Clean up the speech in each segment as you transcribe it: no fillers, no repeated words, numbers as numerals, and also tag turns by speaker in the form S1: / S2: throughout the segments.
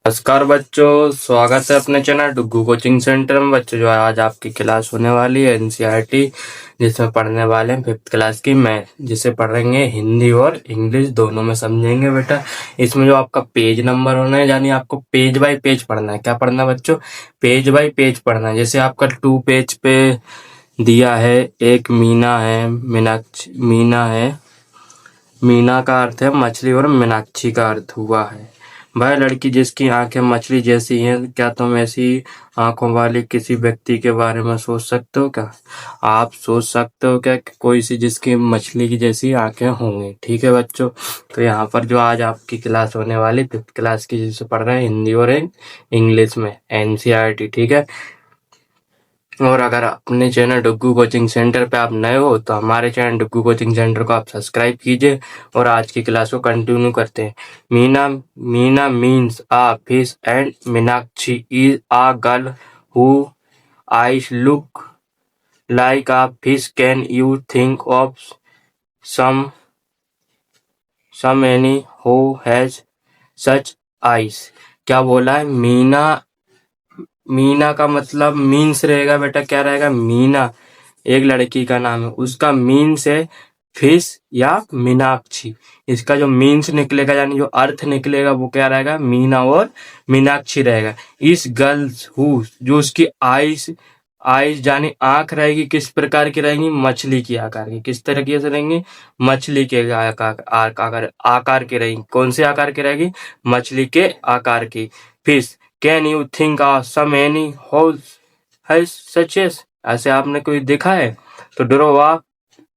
S1: नमस्कार बच्चों, स्वागत है अपने चैनल डुग्गू कोचिंग सेंटर में। बच्चों जो आज आपकी क्लास होने वाली है एनसीईआरटी, जिसमें पढ़ने वाले हैं 5th क्लास की मैथ, जिसे पढ़ेंगे हिंदी और इंग्लिश दोनों में समझेंगे बेटा। इसमें जो आपका पेज नंबर होना है, यानी आपको पेज बाय पेज पढ़ना है। क्या पढ़ना है बच्चों? पेज बाय पेज पढ़ना है। जैसे आपका 2 पेज पे दिया है, एक मीना है, मीनाक्षी। मीना है, मीना का अर्थ है मछली और मीनाक्षी का अर्थ हुआ है वह लड़की जिसकी आंखें मछली जैसी हैं। क्या तुम ऐसी आंखों वाले किसी व्यक्ति के बारे में सोच सकते हो क्या? आप सोच सकते हो क्या कि कोई सी जिसकी मछली की जैसी आंखें होंगी? ठीक है बच्चों, तो यहाँ पर जो आज आपकी क्लास होने वाली 5th क्लास की, जिसे पढ़ रहे हैं हिंदी और इंग्लिश में एनसीईआरटी, ठीक है। और अगर अपने चैनल डुग्गू कोचिंग सेंटर पे आप नए हो तो हमारे चैनल डुग्गू कोचिंग सेंटर को आप सब्सक्राइब कीजिए और आज की क्लास को कंटिन्यू करते हैं। Meena Meena means a fish and Meenakshi is a girl who eyes look like a fish. Can you think of some any who has such eyes? क्या बोला है? मीना का मतलब मीन्स रहेगा बेटा, क्या रहेगा? मीना एक लड़की का नाम है, उसका मीन्स है फिश या मीनाक्षी। इसका जो मीन्स निकलेगा यानी जो अर्थ निकलेगा वो क्या रहेगा? मीना और मीनाक्षी रहेगा। इस गर्ल्स हु, जो उसकी आईज आईज यानी आंख रहेगी, किस प्रकार की रहेंगी? मछली की आकार की। किस तरीके से रहेंगी? मछली के आकार की रहेंगी। कौन से आकार की रहेगी? मछली के आकार की। Fish. Can you think of some any whole है सचेस? ऐसे आपने कोई देखा है? तो ड्रॉ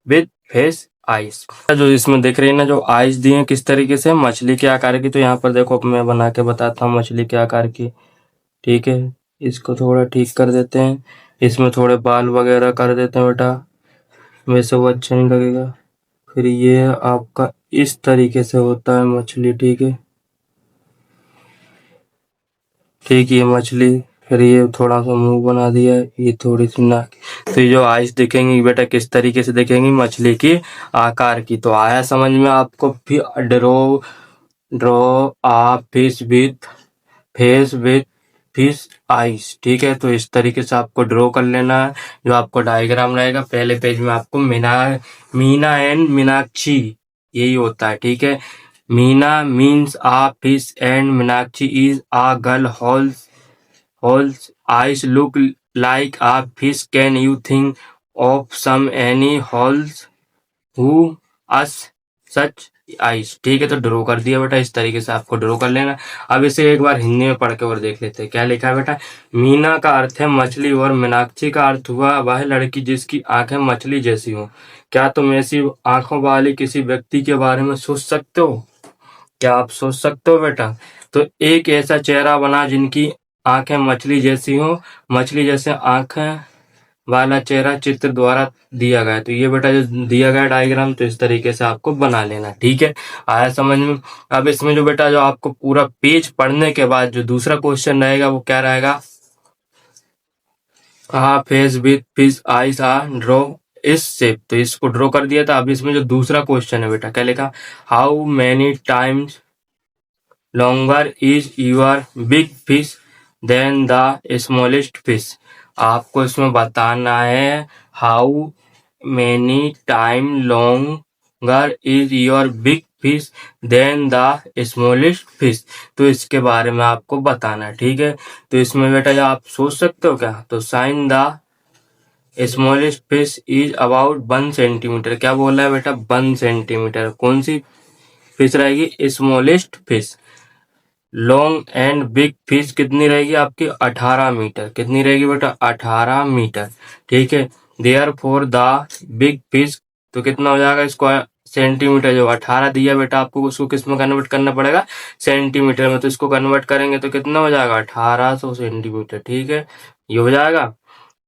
S1: विद फेस आइस। जो इसमें देख रही है ना, जो आइस दी है किस तरीके से? मछली के आकार की। तो यहाँ पर देखो, मैं बना के बताता हूँ मछली के आकार की। ठीक है, इसको थोड़ा ठीक कर देते हैं, इसमें थोड़े बाल वगैरह कर देते हैं बेटा, वैसे वो अच्छा नहीं लगेगा। फिर ये आपका इस तरीके से होता है मछली। ठीक है, ठीक है मछली। फिर ये थोड़ा सा मुंह बना दिया है, ये थोड़ी सी नाक। तो ये जो आइस दिखेंगी बेटा किस तरीके से दिखेंगी? मछली की आकार की। तो आया समझ में आपको? फिर draw draw a fish with face with fish eyes. ठीक है, तो इस तरीके से आपको ड्रॉ कर लेना है। जो आपको डायग्राम रहेगा पहले पेज में, आपको मीना एंड मीनाक्षी यही होता है। ठीक है, Meena means a fish and Meenakshi is a girl whose eyes look like a fish. Can you think of some any holes who us such eyes? ठीक है, तो ड्रॉ कर दिया बेटा, इस तरीके से आपको ड्रॉ कर लेना। अब इसे एक बार हिंदी में पढ़ के और देख लेते हैं क्या लिखा है बेटा। मीना का अर्थ है मछली और मीनाक्षी का अर्थ हुआ वह लड़की जिसकी आंखें मछली जैसी हो। क्या तुम ऐसी आंखों वाले किसी व्यक्ति के बारे में सोच सकते हो? क्या आप सोच सकते हो बेटा? तो एक ऐसा चेहरा बना जिनकी आंखें मछली जैसी हो, मछली जैसे आंखें वाला चेहरा चित्र द्वारा दिया गया। तो ये बेटा जो दिया गया डायग्राम, तो इस तरीके से आपको बना लेना। ठीक है, आया समझ में? अब इसमें जो बेटा जो आपको पूरा पेज पढ़ने के बाद जो दूसरा क्वेश्चन रहेगा वो क्या रहेगा? Face with fish eyes draw इस शेप। तो इसको ड्रॉ कर दिया था। अब इसमें जो दूसरा क्वेश्चन है बेटा क्या लिखा? How many times longer is your big fish than the smallest fish? आपको इसमें बताना है how many time longer is your big fish than the smallest fish? तो इसके बारे में आपको बताना है। ठीक है, तो इसमें बेटा जो आप सोच सकते हो क्या? तो sign the smallest fish is about 1 centimetre. क्या बोला है बेटा? 1 सेंटीमीटर। कौन सी फिश रहेगी? Smallest fish. Long and big fish कितनी रहेगी आपकी? 18 मीटर। कितनी रहेगी बेटा? 18 मीटर। ठीक है, there for the big fish, तो कितना हो जाएगा? Square centimetre. जो 18 दिया बेटा आपको, उसको किस में कन्वर्ट करना पड़ेगा? सेंटीमीटर में। तो इसको कन्वर्ट करेंगे तो कितना हो जाएगा? 1800 सेंटीमीटर। ठीक है, ये हो जाएगा।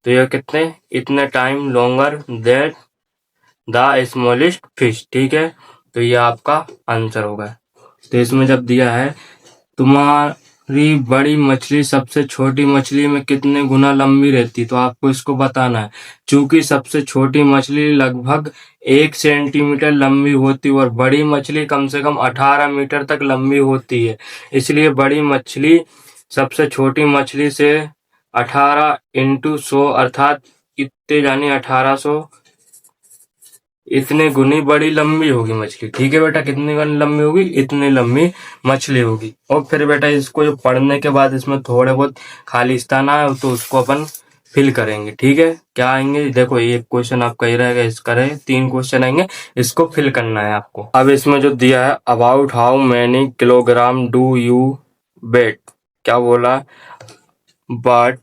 S1: तो ये कितने इतने time longer than the smallest fish. ठीक है, तो ये आपका आंसर होगा। तो इसमें जब दिया है बड़ी मछली सबसे छोटी मछली में कितने गुना लंबी रहती है? तो आपको इसको बताना है। चूंकि सबसे छोटी मछली लगभग 1 सेंटीमीटर लंबी होती है और बड़ी मछली कम से कम 18 मीटर तक लंबी होती है, इसलिए बड़ी मछली सबसे छोटी मछली से 18 इंटू 100 अर्थात इतने यानी 1800 इतने गुनी बड़ी लंबी होगी मछली। ठीक है बेटा, कितनी गुनी लंबी होगी? इतनी लंबी मछली होगी। और फिर बेटा इसको जो पढ़ने के बाद इसमें थोड़े बहुत खाली स्थान आए तो उसको अपन फिल करेंगे। ठीक है, क्या आएंगे देखो, एक क्वेश्चन आपका ही रहेगा, इसका रहे 3 क्वेश्चन आएंगे, इसको फिल करना है आपको। अब इसमें जो दिया है about how many kilogram do you weight, क्या बोला? But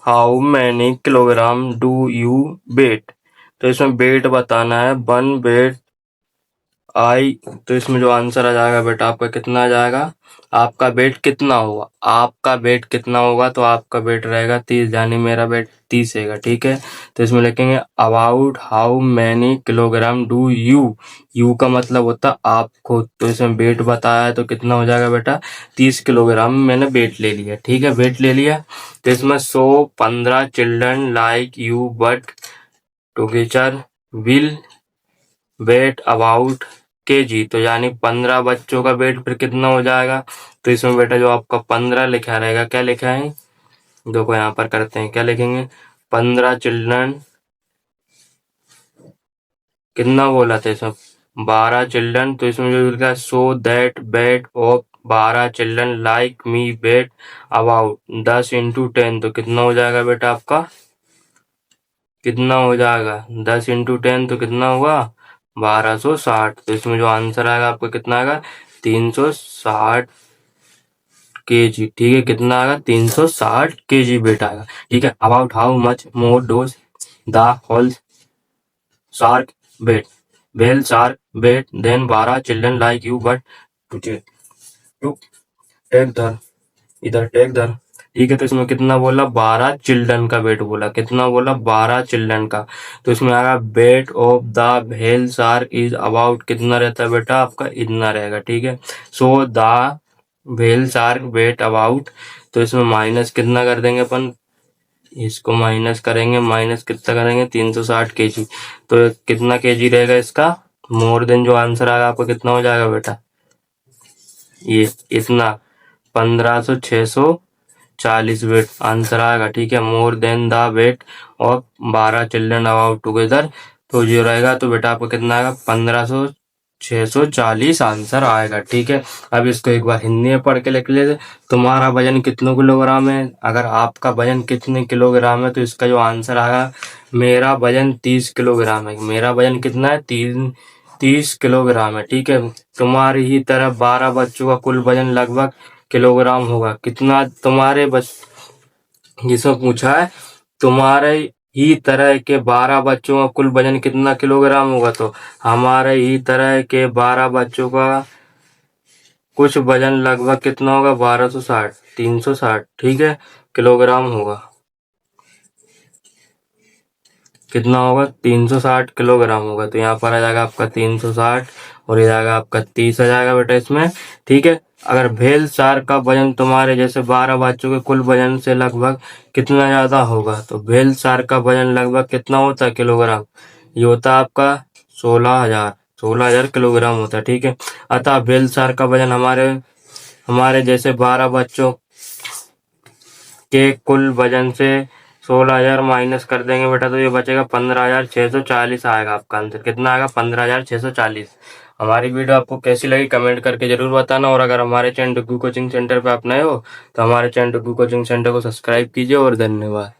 S1: how many kilogram do you weight, तो इसमें वेट बताना है। 1 वेट आई, तो इसमें जो आंसर आ जाएगा बेटा आपका कितना आ जाएगा? आपका वेट कितना होगा? आपका वेट कितना होगा? तो आपका वेट रहेगा 30, यानी मेरा वेट 30 है। ठीक है, तो इसमें लिखेंगे about how many kilogram do you, you का मतलब होता है आपको, तो इसमें वेट बताया है तो कितना हो जाएगा बेटा? 30 किलोग्राम मैंने वेट ले लिया। ठीक है, वेट ले लिया, तो इसमें 15 children like you but together will weight about kg, तो यानी 15 बच्चों का वेट फिर कितना हो जाएगा? तो इसमें बेटा जो आपका 15 लिखा रहेगा, क्या लिखा है देखो यहाँ पर करते हैं, क्या लिखेंगे? 15 चिल्ड्रन, कितना बोला था इसमें? 12 चिल्ड्रन, तो इसमें जो लिखा है so that weight of 12 children like me weight about 10 into 10, तो कितना हो जाएगा बेटा आपका? कितना हो जाएगा? 10 इंटू 10 तो कितना हुआ? 1260, तो इसमें जो आंसर आएगा आपका कितना आएगा? 360 केजी। ठीक है, कितना आएगा? 360 केजी वेट आएगा। ठीक है, about how much more does the whale shark weight, whale shark weight then 12 children like you but to take the इधर टेक दर। ठीक है, तो इसमें कितना बोला? 12 चिल्ड्रन का वेट बोला। कितना बोला? 12 चिल्ड्रन का, तो इसमें आएगा weight of the whale shark is about, कितना रहता है बेटा आपका? इतना रहेगा। ठीक है, so the whale shark weight about, तो इसमें माइनस कितना कर देंगे अपन? इसको माइनस करेंगे, माइनस कितना करेंगे? 360 केजी, तो कितना केजी रहेगा इसका? मोर देन जो आंसर आएगा आपको कितना हो जाएगा बेटा? ये इतना 1500 640 वेट आंसर आएगा। ठीक है, more than the wait of 12 children about together, तो जो रहेगा तो बेटा आपको कितना आएगा? 1500 640 आंसर आएगा। ठीक है, अब इसको एक बार हिंदी में पढ़ के लिख लेते। तुम्हारा वजन कितने किलोग्राम है? अगर आपका वजन कितने किलोग्राम है तो इसका जो आंसर आएगा, मेरा वजन 30 किलोग्राम है। मेरा वजन कितना है? 30 किलोग्राम है। ठीक है, तुम्हारी ही तरह 12 बच्चों का कुल वजन लगभग किलोग्राम होगा। कितना तुम्हारे जिसमें पूछा है तुम्हारे ही तरह के 12 बच्चों का कुल वजन कितना किलोग्राम होगा, तो हमारे ही तरह के 12 बच्चों का कुछ वजन लगभग कितना होगा? 1260 360, ठीक है, किलोग्राम होगा। कितना होगा? 360 किलोग्राम होगा। तो यहाँ पर आ जाएगा आपका 360 और ये जाएगा आपका 30 आ जाएगा बेटा इसमें। ठीक है, अगर भेल शार्क का वजन तुम्हारे जैसे 12 बच्चों के कुल वजन से लगभग कितना ज्यादा होगा, तो भेल शार्क का वजन लगभग कितना होता है किलोग्राम? ये होता है आपका 16,000 किलोग्राम होता है। ठीक है, अतः भेल शार्क का वजन हमारे हमारे जैसे 12 बच्चों के कुल वजन से 16,000 माइनस कर देंगे बेटा, तो ये बचेगा 15,640 आएगा आपका आंसर। कितना आएगा? 15,640। हमारी वीडियो आपको कैसी लगी कमेंट करके जरूर बताना, और अगर हमारे चैनल डुग्गू कोचिंग सेंटर पे आप नए हो तो हमारे चैनल डुग्गू कोचिंग सेंटर को सब्सक्राइब कीजिए, और धन्यवाद।